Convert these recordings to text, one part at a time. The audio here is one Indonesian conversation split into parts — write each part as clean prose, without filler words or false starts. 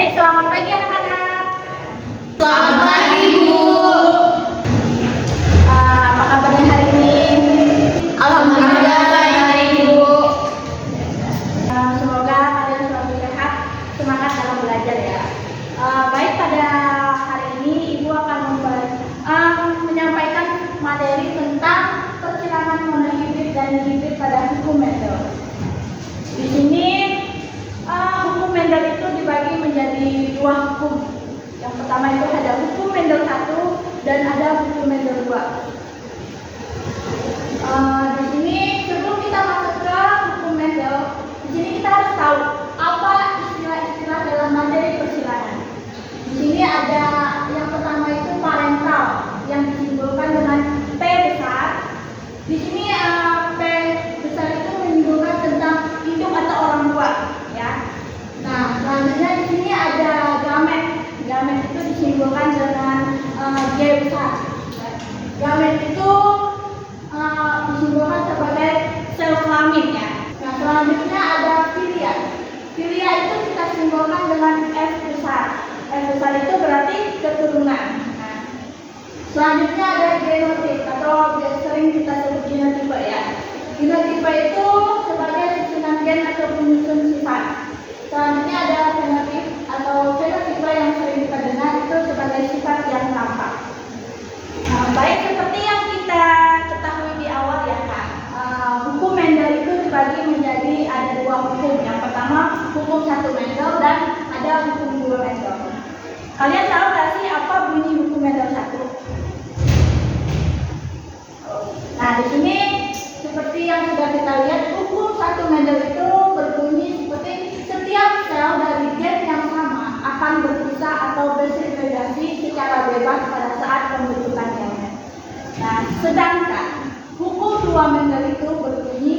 Baik, selamat pagi anak-anak. Selamat pagi, Bu. Apa kabarnya hari ini? Alhamdulillah baik, Bu. Semoga kalian selalu sehat, semangat dalam belajar ya. Baik, pada hari ini Ibu akan menyampaikan materi tentang persilangan monohibrid dan hibrid pada hukum Mendel. Di sini hukum Mendel itu dibagi menjadi dua hukum. Yang pertama itu ada hukum Mendel 1 dan ada hukum Mendel 2. Di sini sebelum kita masuk ke hukum Mendel, di sini kita harus tahu apa istilah-istilah dalam materi persilangan. Di sini ada yang pertama itu parental yang disimbolkan dengan P besar. Di sini P besar itu menyimbolkan tentang induk atau orang tua, ya. Nah, selanjutnya di sini ada gamet. Gamet itu disimbolkan dengan G besar. Gamet itu disimbolkan sebagai sel kelamin, ya. Nah, selanjutnya ada filia. Filia itu kita simbolkan dengan F besar. F besar itu berarti keturunan. Nah, selanjutnya ada genotip atau sering kita sebut genotipe, ya. Genotipe itu sebagai susunan gen atau penyusun sifat. Selanjutnya ada fenotip atau fenotipe yang sering kita dengar itu sebagai sifat yang tampak. Baik, seperti yang kita ketahui di awal ya Kak, hukum Mendel itu dibagi menjadi ada dua hukum. Yang pertama hukum 1 Mendel dan ada hukum 2 Mendel. Kalian tahu nggak sih apa bunyi hukum Mendel 1? Nah, di sini seperti yang sudah kita lihat, hukum 1 Mendel itu berbunyi seperti setiap sel dari gen yang sama akan berpisah atau bersegregasi secara bebas pada saat pembentukan gamet. Nah, sedangkan hukum 2 Mendel itu berbunyi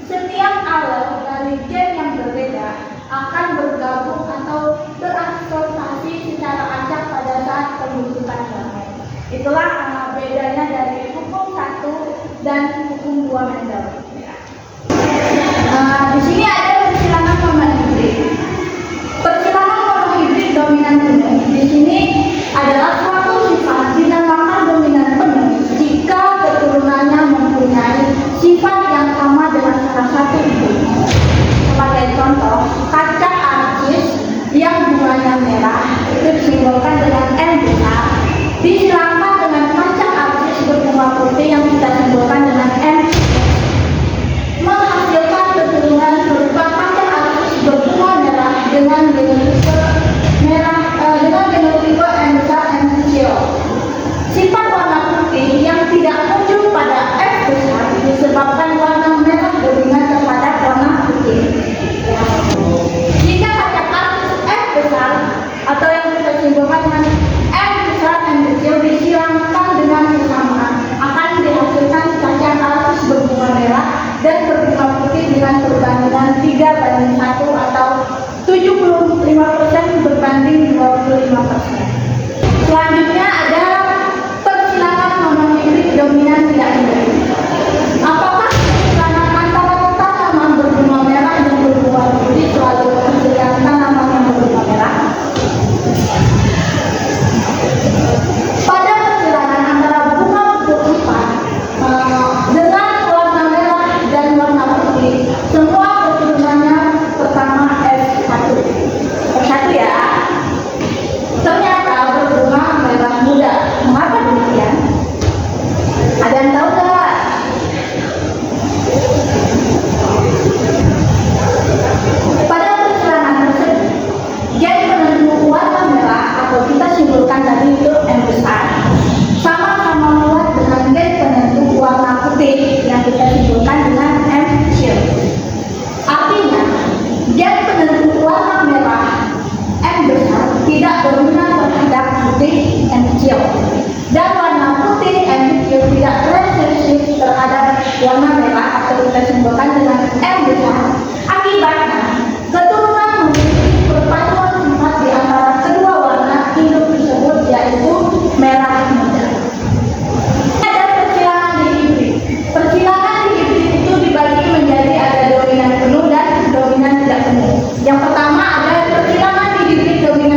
setiap alel dari gen yang berbeda akan bergabung atau berasosiasi secara acak pada saat pembentukan gamet. Itulah bedanya dari hukum 1 dan hukum 2 Mendel. Di sini ada persilangan monohibrid. Persilangan monohibrid dominan penuh. Di sini adalah suatu sifat dinamakan dominan penuh jika keturunannya mempunyai sifat yang sama dengan salah satu induknya. Sebagai contoh, kacang arcis yang bunganya merah itu disimbolkan dengan M besar, disilangkan dengan kacang arcis berbunga putih yang kita simbolkan dengan M, menghasilkan keturunan berupa kacang arcis berbunga merah dengan genotipe M besar M kecil. Sifat warna putih yang tidak muncul pada F besar disebabkan warna merah dominan terhadap warna putih. Jika kacang arcis F besar atau yang kita simbolkan dengan M besar M kecil disilangkan dengan bersamaan, akan dihasilkan kacang arcis berbunga merah dan berbunga putih dengan perbandingan 3:1 atau 75% berbanding 25%. Selanjutnya ada persilangan monohibrid dominan tidak hibrid. Apakah persilangan antara tanaman berbunga merah dan berbunga putih selalu menghasilkan tanaman yang berbunga merah? Pada persilangan antara bunga berempat dengan warna merah dan warna putih, semua keturunannya pertama S1. S1 ya. Ternyata berbunga merah muda. Mengapa demikian? Ada yang tahu nggak? Pada persilangan tersebut, gen penentu warna merah atau kita simbolkan tadi itu M besar sama-sama kuat dengan gen penentu warna putih yang kita simbolkan dengan M kecil. Artinya, gen penentu warna merah M besar tidak dominan terhadap putih M kecil, dan warna putih M kecil tidak resesif terhadap warna merah atau kita simbolkan dengan M besar. Akibatnya, keturunan memiliki perpaduan sifat di antara kedua warna induk tersebut, yaitu merah muda. Ada persilangan dihibrid. Persilangan dihibrid itu dibagi menjadi ada dominan penuh dan dominan tidak penuh. Yang pertama ada persilangan dihibrid dominan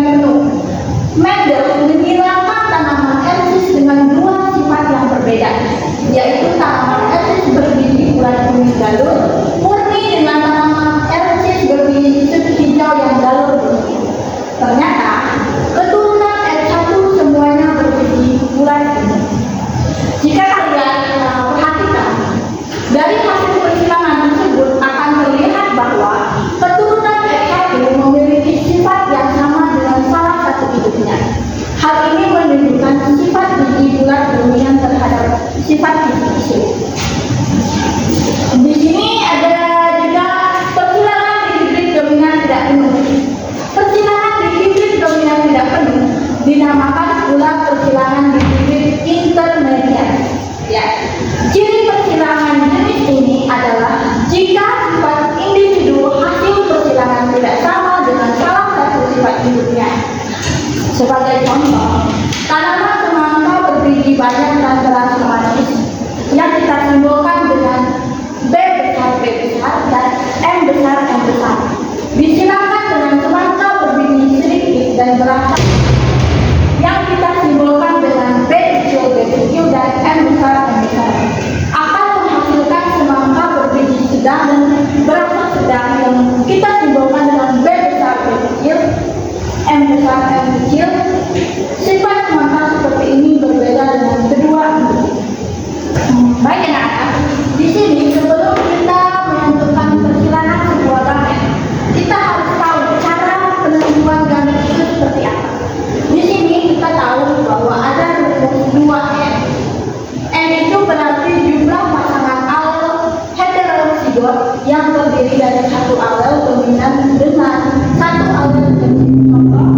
yang terdiri dari satu alel dominan dengan satu alel dominan. Contoh,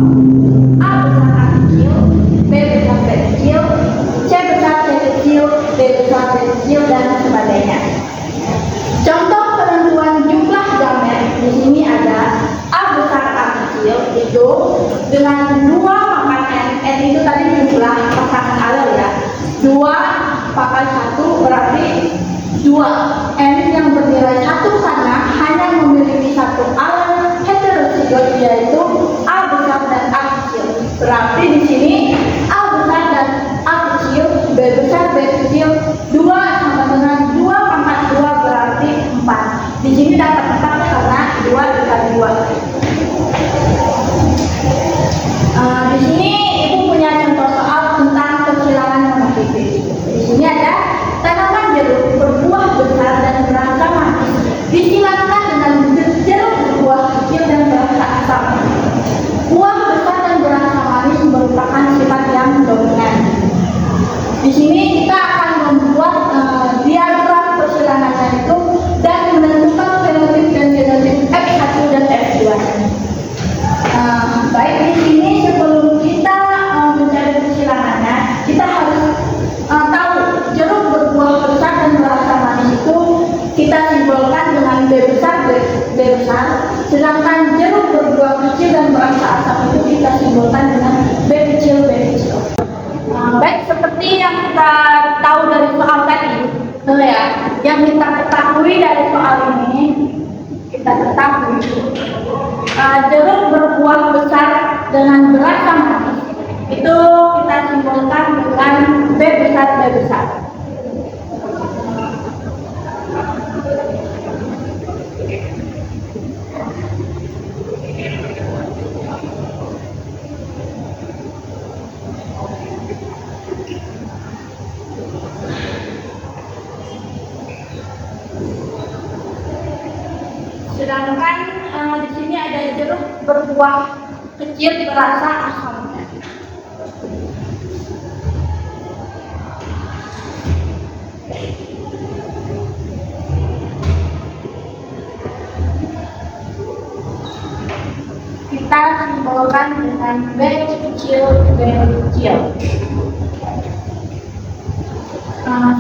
A besar A kecil, B besar B kecil, C besar C kecil, D besar D kecil, dan sebagainya. Contoh penentuan jumlah gamet di sini ada A besar A kecil itu dengan 2 pangkat n itu tadi jumlah pasangan alel ya. 2 pangkat 1 berarti 2 n yang bernilai 1 karena hanya memiliki satu alel heterozigot yaitu A besar dan A kecil. Berarti di sini A besar dan A kecil, B besar B kecil 2 sama dengan 2 pangkat 2 berarti 4. Di sini dapat 4 karena 2 dikali 2. Di sini ibu punya contoh soal tentang kesilangan monotipi. Di sini ada tanaman jeruk berbuah besar dan berasa manis disilangkan dengan jeruk berbuah kecil dan berasa asam. Buah besar dan berasa manis merupakan sifat yang dominan. Di sini kita akan membuat diagram kesilangannya itu dan menentukan fenotip dan genotip F1 dan F2. Baik, di sini sebelum kita mencari kesilangannya, kita harus tahu jeruk berbuah besar dan berasa manis itu kita simbolkan dengan B besar B besar, sedangkan jeruk berbuah kecil dan berasa asam itu kita simbolkan dengan B kecil B kecil. Baik, seperti yang kita tahu dari soal tadi, ya, yang kita ketahui dari soal ini, kita ketahui jeruk berbuah besar dengan berasa manis itu kita simbolkan dengan B besar B besar. Sedangkan di sini ada jeruk berbuah kecil berasa asam. Kita simbolkan dengan B kecil B kecil.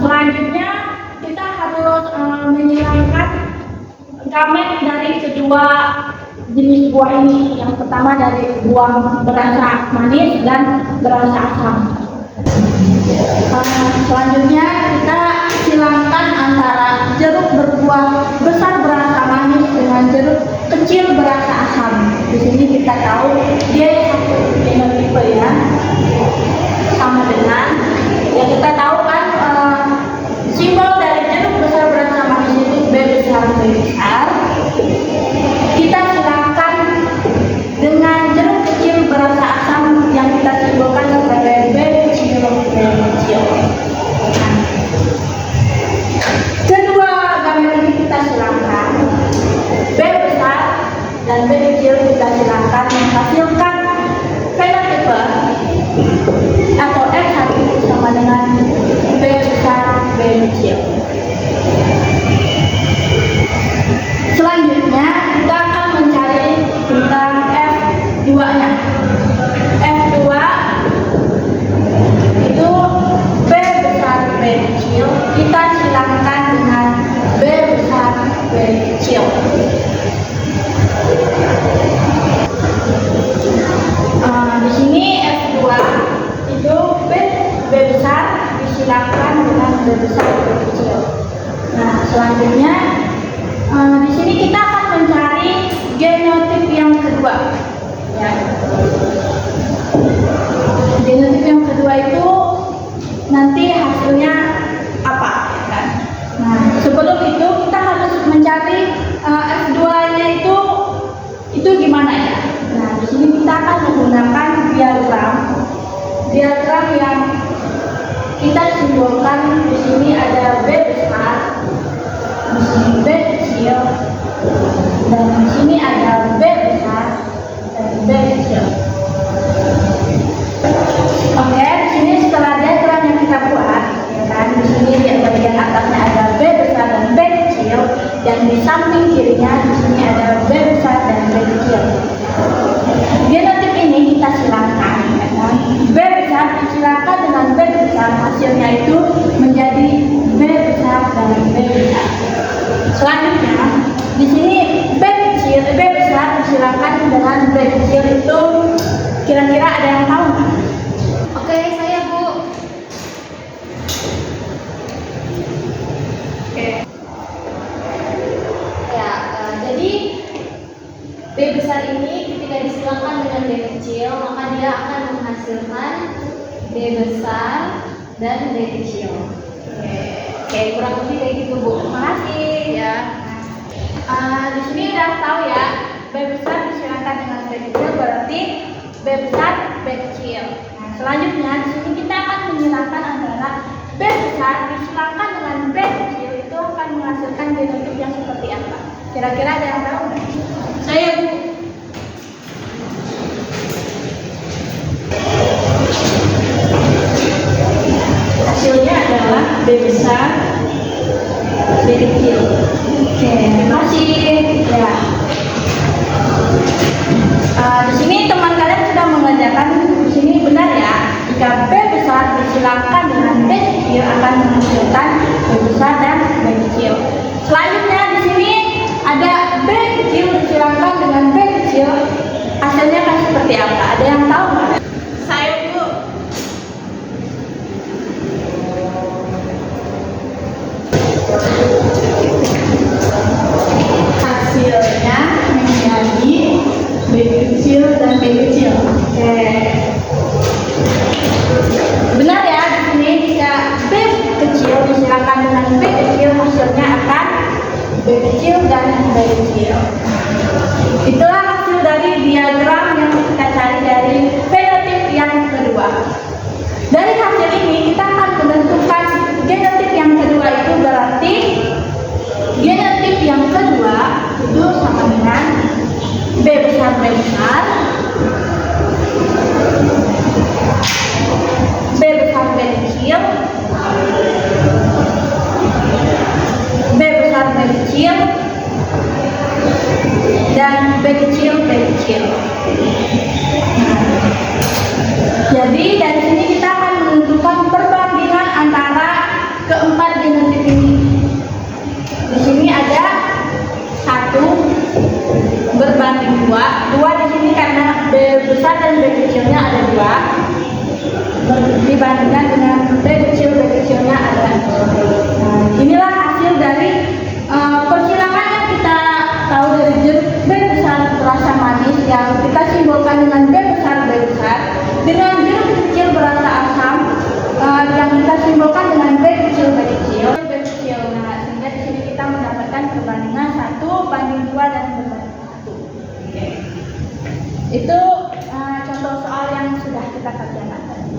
Selanjutnya kita harus menyilangkan gamet dari kedua jenis buah ini. Yang pertama dari buah berasa manis dan berasa asam. Selanjutnya kita silangkan antara jeruk berbuah besar berasa manis dengan jeruk kecil berasa asam. Di sini kita tahu dia satu genotipe ya, sama dengan yang kita tahu kan simbol dari jeruk besar berasa manis itu B besar B besar. Kita silangkan dengan jeruk kecil berasa asam yang kita simbolkan sebagai B kecil B kecil. Kedua gamet ini kita silangkan, B besar dan B kecil kita silangkan menghasilkan fenotipe atau F1 sama dengan B besar B kecil. Selanjutnya kita akan mencari tentang F2-nya. F2 itu B besar B kecil kita silangkan dengan B besar B kecil. Di sini F2 itu B besar disilangkan dengan B besar B kecil. Nah, selanjutnya di sini kita akan mencari genotip yang kedua. Ya. Genotip yang kedua itu nanti hasilnya apa? Kan? Nah, sebelum itu kita harus mencari F2-nya itu gimana ya? Nah, di sini kita akan menggunakan diagram yang kita simbolkan. Di sini ada B besar, di sini B kecil, dan di sini ada B besar dan B kecil. Oke, di sini setelah diagram yang kita buat, ya kan, di sini di bagian atasnya ada B besar dan B kecil, dan di samping kirinya di sini ada B besar dan B kecil. Genotip ini kita silakan, ya kan? B besar disilakan dengan B besar, hasilnya itu menjadi B besar dan B besar. Selanjutnya, di sini B besar disilakan dengan B kecil itu kira-kira ada yang tahu nggak? Oke, saya Bu. Oke. Ya, jadi B besar ini ketika disilakan dengan B kecil, maka dia akan menghasilkan B besar dan B kecil. Oke, kurang lebih kayak gitu Bu. Terima kasih. Ya. Di sini udah tahu ya, B besar disilakan dengan B kecil berarti B besar B kecil. Nah, selanjutnya di sini kita akan menyilakan antara B besar disilakan dengan B kecil itu akan menghasilkan genotip yang seperti apa? Kira-kira ada yang tahu nggak? Saya Bu. Hasilnya adalah B besar B kecil. Oke, terima kasih. Ya. Di sini teman kalian sudah mengajarkan di sini benar ya. Jika B besar disilakan dengan B kecil akan menghasilkan B besar dan B kecil. Selanjutnya di sini ada B kecil disilakan dengan B kecil. Hasilnya akan seperti apa? Ada yang tahu nggak? Saya Bu. Hasilnya menjadi B kecil dan B kecil. Oke. Benar ya, di sini jika B kecil disilakan dengan B kecil hasilnya akan B kecil dan B kecil. Itulah hasil dari diagram yang kita cari dari fenotip yang kedua. Dari hasil ini kita akan menentukan genotip yang kedua itu berarti genotip yang kedua itu sama dengan B besar B besar, B besar B kecil, B besar B kecil, dan B kecil B kecil. Jadi dari sini kita akan menentukan perbandingan antara keempat genotip ini. Di sini ada 1 berbanding 2 di sini karena B besar dan B kecilnya ada 2 dibandingkan dengan B kecil B kecilnya ada. Nah, inilah hasil dari persilangan yang kita tahu dari B besar berasa manis yang kita simbolkan dengan B besar B besar, dengan jeruk kecil berasa asam yang kita simbolkan dengan B kecil B kecil. Nah, sehingga di sini kita mendapatkan perbandingan 1:2 dan berbanding 1. Oke. Itu contoh soal yang sudah kita kerjakan tadi.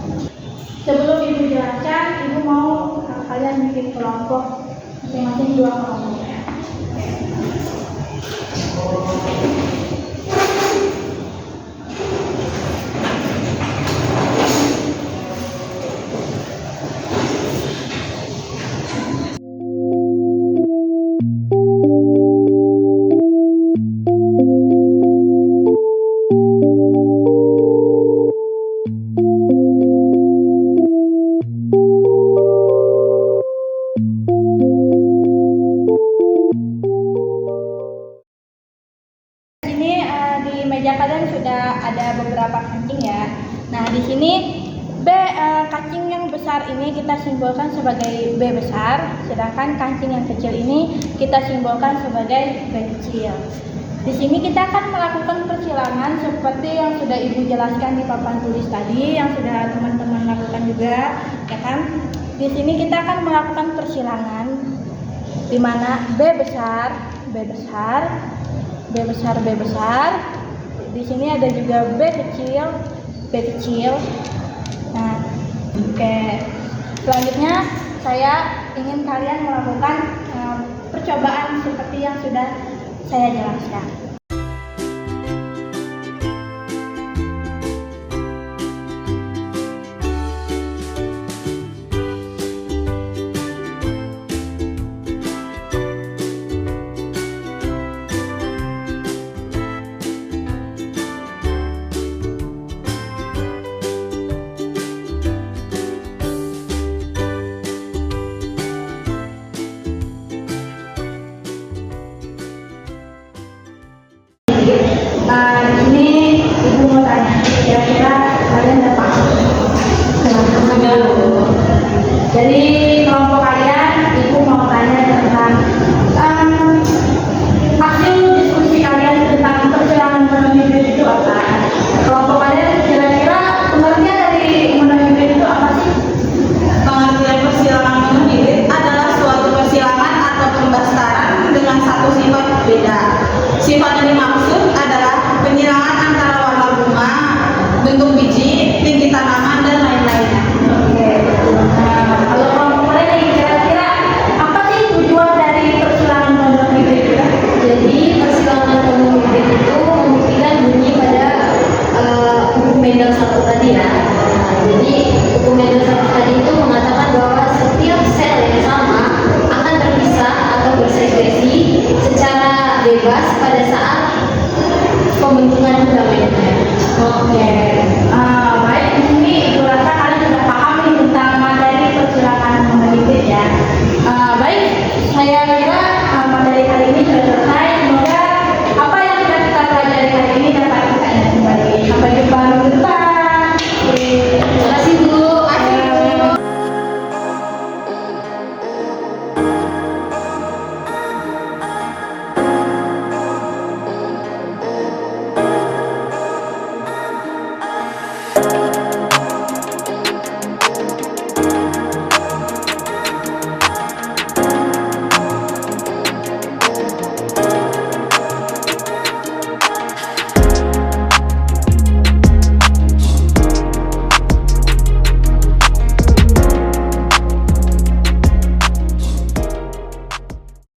Sebelum Ibu jelaskan, Ibu mau kalian bikin kelompok masing-masing 2 kelompok ya. Meja kalian sudah ada beberapa kancing ya. Nah, di sini kancing yang besar ini kita simbolkan sebagai B besar, sedangkan kancing yang kecil ini kita simbolkan sebagai B kecil. Di sini kita akan melakukan persilangan seperti yang sudah Ibu jelaskan di papan tulis tadi, yang sudah teman-teman lakukan juga, ya kan? Di sini kita akan melakukan persilangan di mana B besar, B besar, B besar, B besar. Di sini ada juga B kecil, B kecil. Nah, oke. Selanjutnya saya ingin kalian melakukan percobaan seperti yang sudah saya jelaskan.